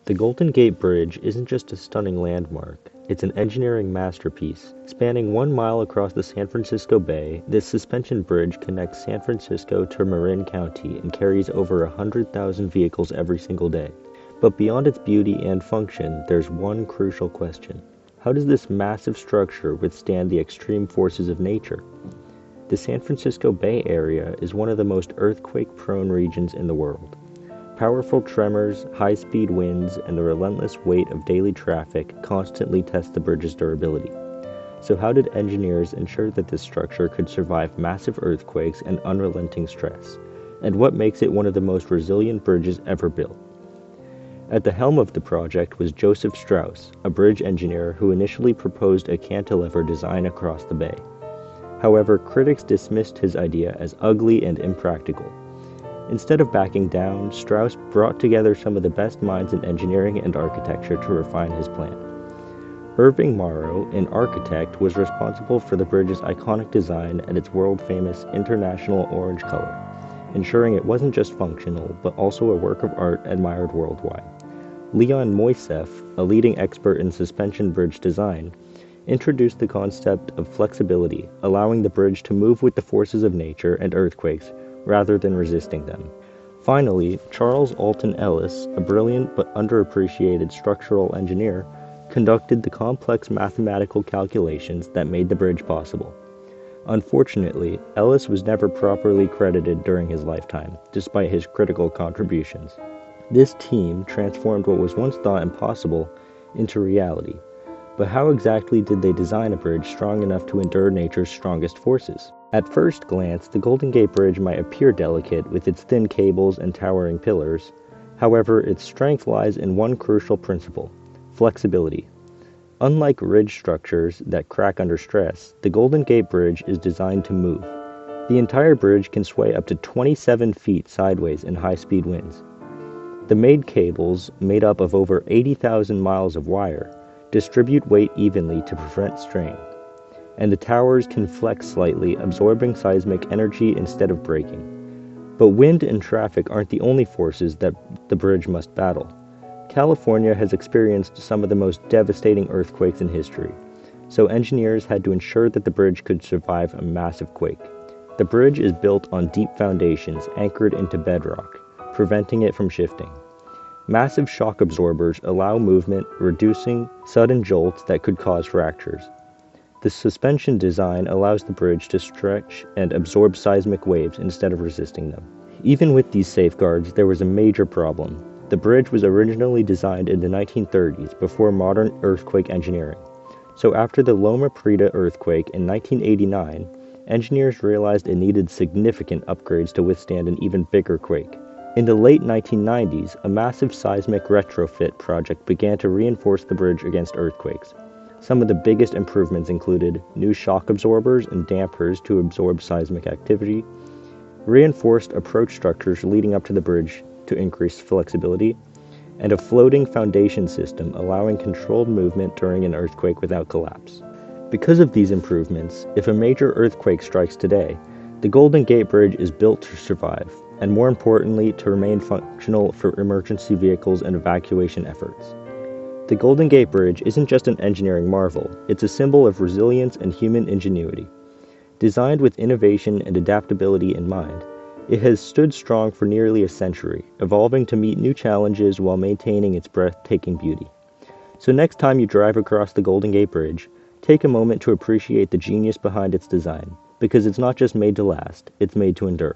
The Golden Gate Bridge isn't just a stunning landmark, it's an engineering masterpiece. Spanning 1 mile across the San Francisco Bay, this suspension bridge connects San Francisco to Marin County and carries over 100,000 vehicles every single day. But beyond its beauty and function, there's one crucial question. How does this massive structure withstand the extreme forces of nature? The San Francisco Bay Area is one of the most earthquake-prone regions in the world. Powerful tremors, high-speed winds, and the relentless weight of daily traffic constantly test the bridge's durability. So how did engineers ensure that this structure could survive massive earthquakes and unrelenting stress? And what makes it one of the most resilient bridges ever built? At the helm of the project was Joseph Strauss, a bridge engineer who initially proposed a cantilever design across the bay. However, critics dismissed his idea as ugly and impractical. Instead of backing down, Strauss brought together some of the best minds in engineering and architecture to refine his plan. Irving Morrow, an architect, was responsible for the bridge's iconic design and its world-famous international orange color, ensuring it wasn't just functional, but also a work of art admired worldwide. Leon Moiseff, a leading expert in suspension bridge design, introduced the concept of flexibility, allowing the bridge to move with the forces of nature and earthquakes, rather than resisting them. Finally, Charles Alton Ellis, a brilliant but underappreciated structural engineer, conducted the complex mathematical calculations that made the bridge possible. Unfortunately, Ellis was never properly credited during his lifetime, despite his critical contributions. This team transformed what was once thought impossible into reality. But how exactly did they design a bridge strong enough to endure nature's strongest forces? At first glance, the Golden Gate Bridge might appear delicate with its thin cables and towering pillars. However, its strength lies in one crucial principle: flexibility. Unlike ridge structures that crack under stress, the Golden Gate Bridge is designed to move. The entire bridge can sway up to 27 feet sideways in high-speed winds. The main cables, made up of over 80,000 miles of wire, distribute weight evenly to prevent strain, and the towers can flex slightly, absorbing seismic energy instead of breaking. But wind and traffic aren't the only forces that the bridge must battle. California has experienced some of the most devastating earthquakes in history, so engineers had to ensure that the bridge could survive a massive quake. The bridge is built on deep foundations anchored into bedrock, preventing it from shifting. Massive shock absorbers allow movement, reducing sudden jolts that could cause fractures. The suspension design allows the bridge to stretch and absorb seismic waves instead of resisting them. Even with these safeguards, there was a major problem. The bridge was originally designed in the 1930s before modern earthquake engineering. So after the Loma Prieta earthquake in 1989, engineers realized it needed significant upgrades to withstand an even bigger quake. In the late 1990s, a massive seismic retrofit project began to reinforce the bridge against earthquakes. Some of the biggest improvements included new shock absorbers and dampers to absorb seismic activity, reinforced approach structures leading up to the bridge to increase flexibility, and a floating foundation system allowing controlled movement during an earthquake without collapse. Because of these improvements, if a major earthquake strikes today, the Golden Gate Bridge is built to survive, and more importantly, to remain functional for emergency vehicles and evacuation efforts. The Golden Gate Bridge isn't just an engineering marvel, it's a symbol of resilience and human ingenuity. Designed with innovation and adaptability in mind, it has stood strong for nearly a century, evolving to meet new challenges while maintaining its breathtaking beauty. So next time you drive across the Golden Gate Bridge, take a moment to appreciate the genius behind its design, because it's not just made to last, it's made to endure.